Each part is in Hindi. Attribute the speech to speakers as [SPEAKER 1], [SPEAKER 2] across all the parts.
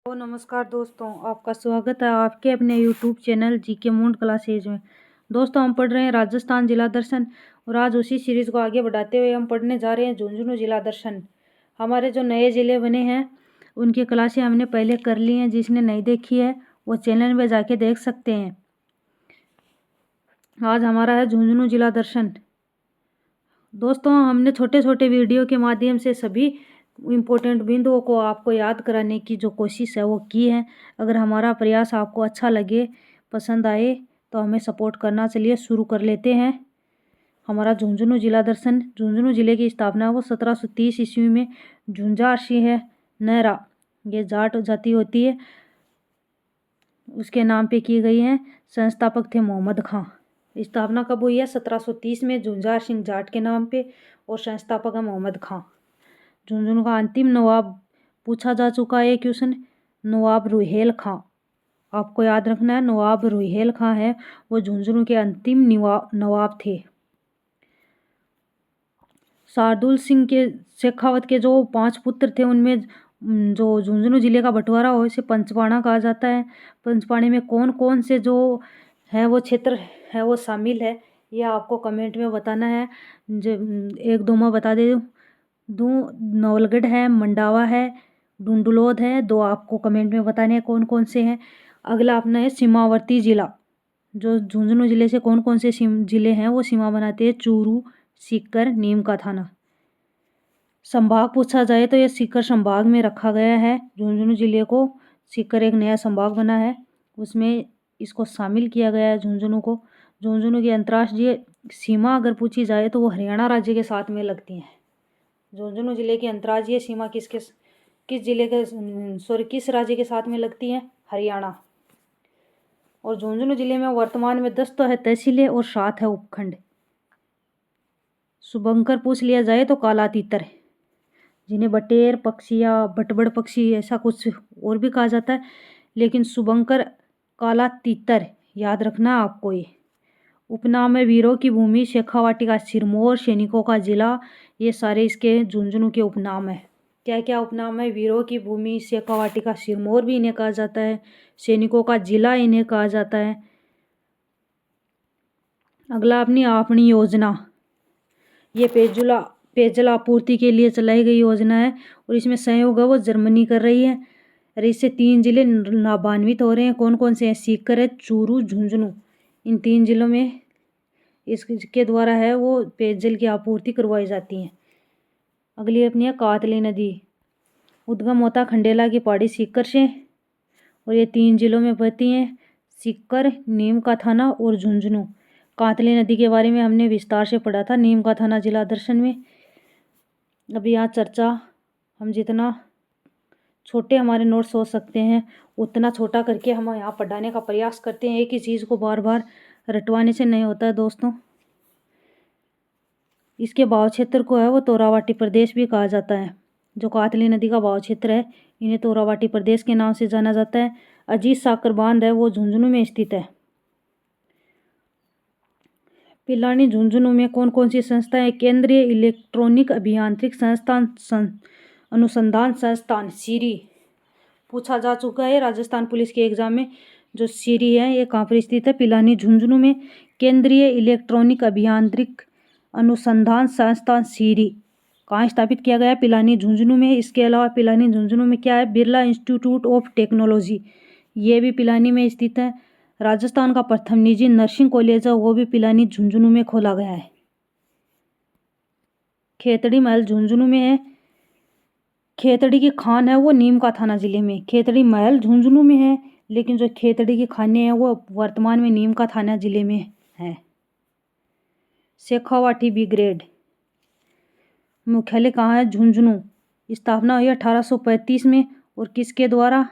[SPEAKER 1] तो नमस्कार दोस्तों, आपका स्वागत है आपके अपने YouTube चैनल जीके मूंड क्लासेज में। दोस्तों, हम पढ़ रहे हैं राजस्थान जिला दर्शन और आज उसी सीरीज़ को आगे बढ़ाते हुए हम पढ़ने जा रहे हैं झुंझुनू जिला दर्शन। हमारे जो नए ज़िले बने हैं उनकी क्लासें हमने पहले कर ली हैं। जिसने नहीं देखी है वो चैनल में जाके देख सकते हैं। आज हमारा है झुंझुनू जिला दर्शन। दोस्तों, हमने छोटे छोटे वीडियो के माध्यम से सभी इम्पोर्टेंट बिंदुओं को आपको याद कराने की जो कोशिश है वो की है। अगर हमारा प्रयास आपको अच्छा लगे, पसंद आए तो हमें सपोर्ट करना। चलिए शुरू कर लेते हैं। हमारा झुंझुनू जिला दर्शन। झुंझुनू जिले की स्थापना वो 1730 ईस्वी में झुंझार सिंह नेहरा, ये जाट जाति होती है, उसके नाम पे की गई है। संस्थापक थे मोहम्मद खां। स्थापना कब हुई है? 1730 में झुंझार सिंह जाट के नाम पे और संस्थापक है मोहम्मद खां। झुंझुनू का अंतिम नवाब पूछा जा चुका है क्वेश्चन, नवाब रुहेल खां। आपको याद रखना है, नवाब रुहेल खां है वो झुंझुनू के अंतिम नवाब थे। शार्दुल सिंह के शेखावत के जो 5 पुत्र थे उनमें जो झुंझुनू जिले का बंटवारा हो इसे पंचपाणा कहा जाता है। पंचपाणे में कौन कौन से जो है वो क्षेत्र है वो शामिल है, यह आपको कमेंट में बताना है। जो एक दो मैं बता दे दूँ, नवलगढ़ है, मंडावा है, डुंडुलौद है। दो आपको कमेंट में बताने हैं कौन कौन से हैं। अगला अपना है सीमावर्ती जिला। जो झुंझुनू जिले से कौन कौन से जिले हैं वो सीमा बनाते हैं, चूरू, सीकर, नीम का थाना। संभाग पूछा जाए तो यह सीकर संभाग में रखा गया है झुंझुनू जिले को। सीकर एक नया संभाग बना है, उसमें इसको शामिल किया गया है झुंझुनू को। झुंझुनू की अंतर्राष्ट्रीय सीमा अगर पूछी जाए तो वो हरियाणा राज्य के साथ में लगती है। झुंझुनू जिले की अंतर्राज्यीय सीमा किस राज्य के साथ में लगती है? हरियाणा। और झुंझुनू जिले में वर्तमान में 10 तो है तहसीलें और 7 है उपखंड। शुभंकर पूछ लिया जाए तो काला तीतर, जिन्हें बटेर पक्षी या बटबड़ पक्षी ऐसा कुछ और भी कहा जाता है, लेकिन शुभंकर काला तीतर याद रखना आपको। ये उपनाम है वीरों की भूमि, शेखावाटी का सिरमौर, सैनिकों का जिला। ये सारे इसके झुंझुनू के उपनाम है। क्या क्या उपनाम है? वीरों की भूमि, शेखावाटी का सिरमौर भी इन्हें कहा जाता है, सैनिकों का जिला इन्हें कहा जाता है। अगला अपनी योजना, ये पेयजल आपूर्ति के लिए चलाई गई योजना है और इसमें सहयोग है वो जर्मनी कर रही है। और इससे 3 जिले लाभान्वित हो रहे हैं। कौन कौन से हैं? सीकर है, चूरू, झुंझुनू। इन 3 जिलों में इसके द्वारा है वो पेयजल की आपूर्ति करवाई जाती है। अगली अपनी है कातली नदी। उद्गम होता खंडेला की पहाड़ी सीकर से और ये 3 जिलों में बहती हैं, सीकर, नीम का थाना और झुंझुनू। कातली नदी के बारे में हमने विस्तार से पढ़ा था नीम का थाना जिला दर्शन में। अभी यहाँ चर्चा हम जितना छोटे हमारे नोट्स हो सकते हैं उतना छोटा करके हम यहाँ पढ़ाने का प्रयास करते हैं। एक ही चीज़ को बार बार रटवाने से नहीं होता है दोस्तों। इसके भाव क्षेत्र को है वो तोरावाटी प्रदेश भी कहा जाता है। जो कातली नदी का भाव क्षेत्र है इन्हें तोरावाटी प्रदेश के नाम से जाना जाता है। अजीत सागर बांध है वो झुंझुनू में स्थित है। पिलानी झुंझुनू में कौन कौन सी संस्थाएं? केंद्रीय इलेक्ट्रॉनिक अभियांत्रिक अनुसंधान संस्थान सीरी पूछा जा चुका है राजस्थान पुलिस के एग्जाम में। जो सीरी है ये कहाँ पर स्थित है? पिलानी झुंझुनू में। केंद्रीय इलेक्ट्रॉनिक अभियांत्रिक अनुसंधान संस्थान सीरी कहाँ स्थापित किया गया है? पिलानी झुंझुनू में। इसके अलावा पिलानी झुंझुनू में क्या है? बिरला इंस्टीट्यूट ऑफ टेक्नोलॉजी, ये भी पिलानी में स्थित है। राजस्थान का प्रथम निजी नर्सिंग कॉलेज है वो भी पिलानी झुंझुनू में खोला गया है। खेतड़ी महल झुंझुनू में है। खेतड़ी की खान है वो नीम का थाना जिले में। खेतड़ी महल झुंझुनू में है लेकिन जो खेतड़ी की खाने हैं वो वर्तमान में नीम का थाना जिले में है। शेखावाटी ब्रिगेड मुख्यालय कहाँ है? झुंझुनू। स्थापना हुई 1835 में और किसके द्वारा?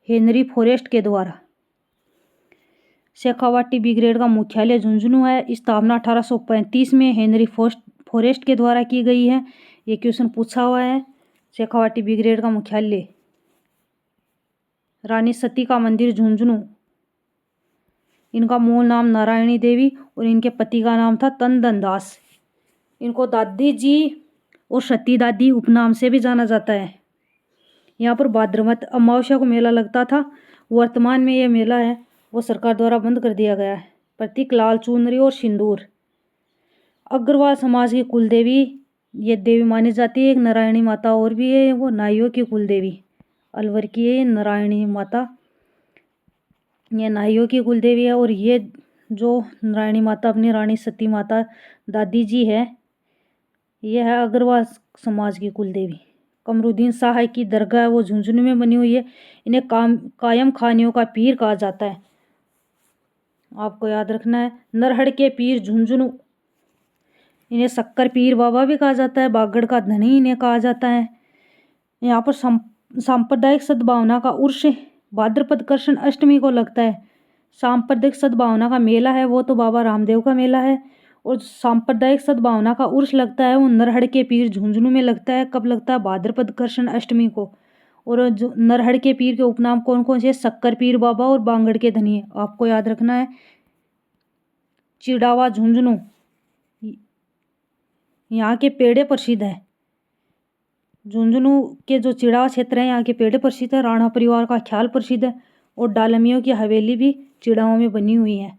[SPEAKER 1] हेनरी फॉरेस्ट के द्वारा। शेखावाटी ब्रिगेड का मुख्यालय झुंझुनू है। स्थापना 1835 में हेनरी फॉरेस्ट के द्वारा की गई है। ये क्वेश्चन पूछा हुआ है। शेखावाटी ब्रिगेड का मुख्यालय। रानी सती का मंदिर झुंझुनू। इनका मूल नाम नारायणी देवी और इनके पति का नाम था तंदन दास। इनको दादी जी और सती दादी उपनाम से भी जाना जाता है। यहाँ पर भाद्रमत अमावस्या को मेला लगता था। वर्तमान में यह मेला है वो सरकार द्वारा बंद कर दिया गया है। प्रतीक लाल चुनरी और सिंदूर। अग्रवाल समाज की कुलदेवी ये देवी मानी जाती है। एक नारायणी माता और भी है, वो नाइयों की कुलदेवी अलवर की है नारायणी माता। ये नाइयों की कुलदेवी है। और ये जो नारायणी माता अपनी रानी सती माता दादी जी है, ये है अग्रवाल समाज की कुलदेवी। कमरुद्दीन शाह की दरगाह है वो झुंझुनू में बनी हुई है। इन्हें कायम खानियों का पीर कहा जाता है, आपको याद रखना है। नरहड़ के पीर झुंझुनू, इन्हें शक्कर पीर बाबा भी कहा जाता है। बागड़ का धनी इन्हें कहा जाता है। यहाँ पर सांप्रदायिक सद्भावना का उर्स भाद्रपद कृष्ण अष्टमी को लगता है। सांप्रदायिक सद्भावना का मेला है वो तो बाबा रामदेव का मेला है। और सांप्रदायिक सद्भावना का उर्स लगता है वो नरहड़ के पीर झुंझुनू में लगता है। कब लगता है? भाद्रपद कृष्ण अष्टमी को। और जो नरहड़ के पीर के उपनाम कौन कौन से? शक्कर पीर बाबा और बांगड़ के धनी, आपको याद रखना है। चिड़ावा झुंझुनू, यहाँ के पेड़े प्रसिद्ध है। झुंझुनू के जो चिड़ावा क्षेत्र है यहाँ के पेड़े प्रसिद्ध है। राणा परिवार का ख्याल प्रसिद्ध है। और डालमियों की हवेली भी चिड़ावों में बनी हुई है।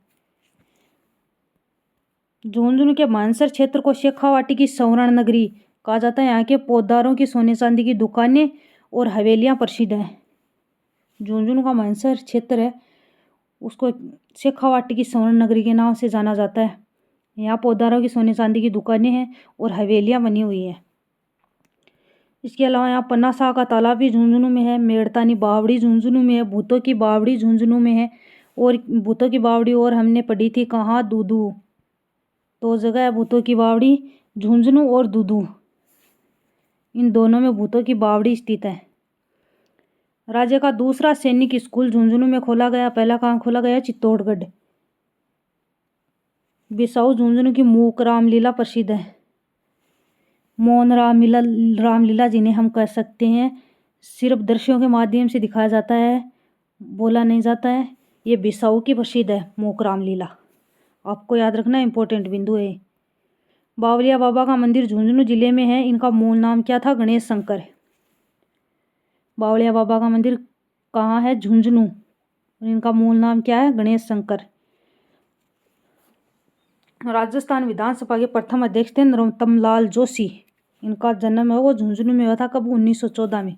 [SPEAKER 1] झुंझुनू के मानसर क्षेत्र को शेखावाटी की स्वर्ण नगरी कहा जाता है। यहाँ के पौधारों की सोने चांदी की दुकानें और हवेलियाँ प्रसिद्ध हैं। झुंझुनू का मानसर क्षेत्र है उसको शेखावाटी की स्वर्ण नगरी के नाम से जाना जाता है। यहाँ पौधारों की सोने चांदी की दुकानें हैं और हवेलियाँ बनी हुई हैं। इसके अलावा यहाँ पन्ना शाह का तालाब भी झुंझुनू में है। मेड़तानी बावड़ी झुंझुनू में है। भूतों की बावड़ी झुंझुनू में है। और भूतों की बावड़ी और हमने पढ़ी थी कहाँ? दूदू। दो जगह है भूतों की बावड़ी, झुंझुनू और दूदू, इन दोनों में भूतों की बावड़ी स्थित है। राज्य का दूसरा सैनिक स्कूल झुंझुनू में खोला गया। पहला कहाँ खोला गया? चित्तौड़गढ़। बिसाऊ झुंझुनू की मूक रामलीला प्रसिद्ध है। मौन रामलीला जिन्हें हम कह सकते हैं, सिर्फ दृश्यों के माध्यम से दिखाया जाता है, बोला नहीं जाता है। ये बिसाऊ की प्रसिद्ध है मूक रामलीला, आपको याद रखना, इंपॉर्टेंट बिंदु है। बावलिया बाबा का मंदिर झुंझुनू जिले में है। इनका मूल नाम क्या था? गणेश शंकर। बावलिया बाबा का मंदिर कहाँ है? झुंझुनू। और इनका मूल नाम क्या है? गणेश शंकर। राजस्थान विधानसभा के प्रथम अध्यक्ष थे नरोत्तम लाल जोशी। इनका जन्म है वो झुंझुनू में हुआ था। कब? 1914 में।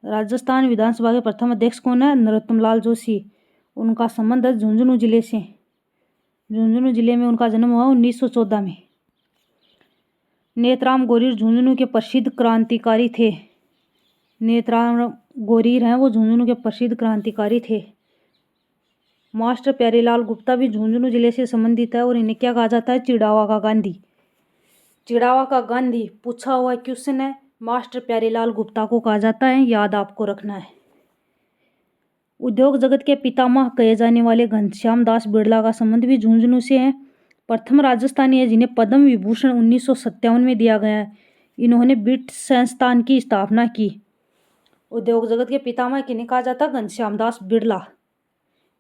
[SPEAKER 1] राजस्थान विधानसभा के प्रथम अध्यक्ष कौन है? नरोत्तम लाल जोशी। उनका संबंध है झुंझुनू जिले से। झुंझुनू जिले में उनका जन्म हुआ 1914 में। नेतराम गोरीर झुंझुनू के प्रसिद्ध क्रांतिकारी थे। नेतराम गोरीर हैं वो झुंझुनू के प्रसिद्ध क्रांतिकारी थे। मास्टर प्यारेलाल गुप्ता भी झुंझुनू जिले से संबंधित है। और इन्हें क्या कहा जाता है? चिड़ावा का गांधी। चिड़ावा का गांधी पूछा हुआ क्वेश्चन है। मास्टर प्यारेलाल गुप्ता को कहा जाता है, याद आपको रखना है। उद्योग जगत के पितामह कहे जाने वाले घनश्याम दास बिड़ला का संबंध भी झुंझुनू से है। प्रथम राजस्थानी है जिन्हें पद्म विभूषण 1957 में दिया गया है। इन्होंने बिट संस्थान की स्थापना की। उद्योग जगत के पितामह किन्हें कहा जाता? घनश्याम दास बिड़ला।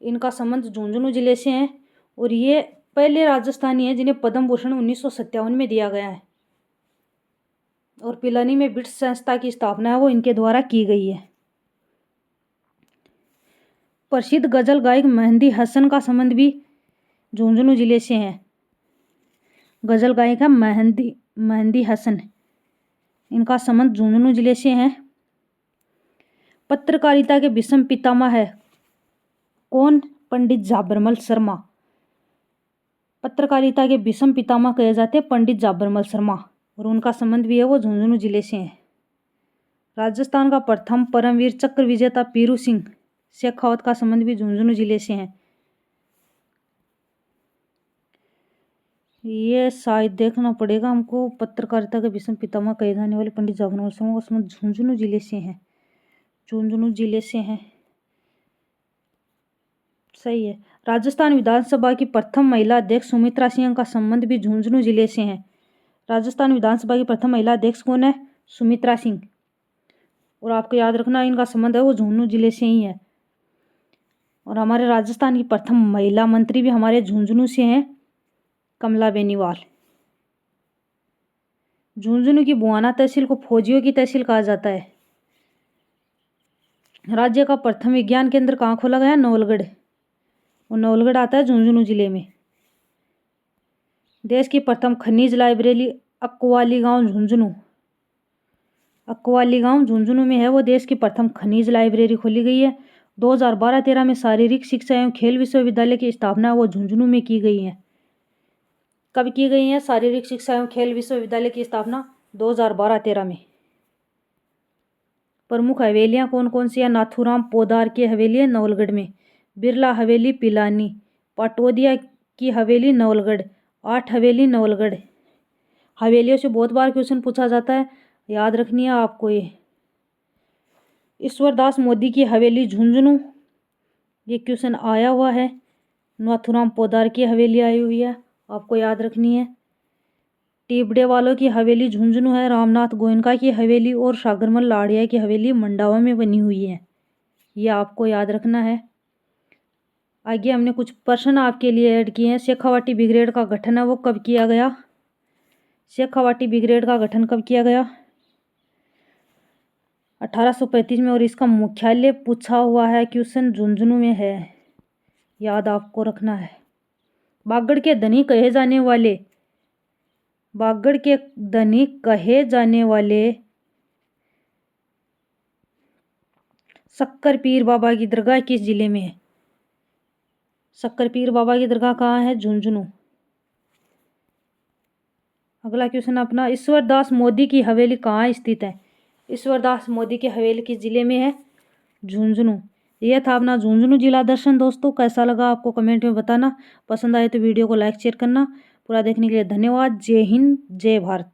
[SPEAKER 1] इनका संबंध झुंझुनू जिले से है। और ये पहले राजस्थानी है जिन्हें पद्म भूषण 1957 में दिया गया है। और पिलानी में बिट संस्था की स्थापना है वो इनके द्वारा की गई है। प्रसिद्ध गजल गायक मेहंदी हसन का संबंध भी झुंझुनू जिले से है। गजल गायक है मेहंदी हसन। इनका संबंध झुंझुनू जिले से है। पत्रकारिता के विषम पितामह है कौन? पंडित जाबरमल शर्मा। पत्रकारिता के विषम पितामह कहे जाते हैं पंडित जाबरमल शर्मा। और उनका संबंध भी है वो झुंझुनू जिले से है। राजस्थान का प्रथम परमवीर चक्र विजेता पीरू सिंह शेखावत का संबंध भी झुंझुनू जिले से है। ये शायद देखना पड़ेगा हमको। पत्रकारिता के विषम पितामह कहे जाने वाले पंडित जाबरमल शर्मा का संबंध झुंझुनू जिले से है। झुंझुनू जिले से है, सही है। राजस्थान विधानसभा की प्रथम महिला अध्यक्ष सुमित्रा सिंह का संबंध भी झुंझुनू जिले से है। राजस्थान विधानसभा की प्रथम महिला अध्यक्ष कौन है? सुमित्रा सिंह। और आपको याद रखना इनका संबंध है वो झुंझुनू जिले से ही है। और हमारे राजस्थान की प्रथम महिला मंत्री भी हमारे झुंझुनू से हैं, कमला बेनीवाल। झुंझुनू की बुआना तहसील को फौजियों की तहसील कहा जाता है। राज्य का प्रथम विज्ञान केंद्र कहाँ खोला गया? नवलगढ़। और नवलगढ़ आता है झुंझुनू जिले में। देश की प्रथम खनिज लाइब्रेरी अक्वाली गांव झुंझुनू। अक्वाली गांव झुंझुनू में है वो देश की प्रथम खनिज लाइब्रेरी खोली गई है। 2012-13 में शारीरिक शिक्षा एवं खेल विश्वविद्यालय की स्थापना वो झुंझुनू में की गई है। कब की गई है शारीरिक शिक्षा एवं खेल विश्वविद्यालय की स्थापना? 2012-13 में। प्रमुख हवेलियां कौन कौन सी है? नाथूराम पोदार की हवेली है नवलगढ़ में। बिरला हवेली पिलानी। पाटोदिया की हवेली नवलगढ़। 8 हवेली नवलगढ़। हवेलियों से बहुत बार क्वेश्चन पूछा जाता है, याद रखनी है आपको ये। ईश्वरदास मोदी की हवेली झुंझुनू, ये क्वेश्चन आया हुआ है। नाथूराम पोदार की हवेली आई हुई है, आपको याद रखनी है। टिबड़े वालों की हवेली झुंझुनू है। रामनाथ गोयनका की हवेली और सागरमल लाड़िया की हवेली मंडावा में बनी हुई है, ये आपको याद रखना है। आगे हमने कुछ प्रश्न आपके लिए ऐड किए हैं। शेखावाटी ब्रिगेड का गठन है वो कब किया गया? शेखावाटी ब्रिगेड का गठन कब किया गया? 1835 में। और इसका मुख्यालय पूछा हुआ है क्वेश्चन झुंझुनू में है, याद आपको रखना है। बागड़ के धनी कहे जाने वाले, बागड़ के धनी कहे जाने वाले शक्कर पीर बाबा की दरगाह किस जिले में है? शक्कर पीर बाबा की दरगाह कहाँ है? झुंझुनू। अगला क्वेश्चन अपना, ईश्वरदास मोदी की हवेली कहाँ स्थित है? ईश्वरदास मोदी की हवेली किस जिले में है? झुंझुनू। यह था अपना झुंझुनू जिला दर्शन। दोस्तों कैसा लगा आपको कमेंट में बताना। पसंद आए तो वीडियो को लाइक शेयर करना। पूरा देखने के लिए धन्यवाद। जय हिंद, जय भारत।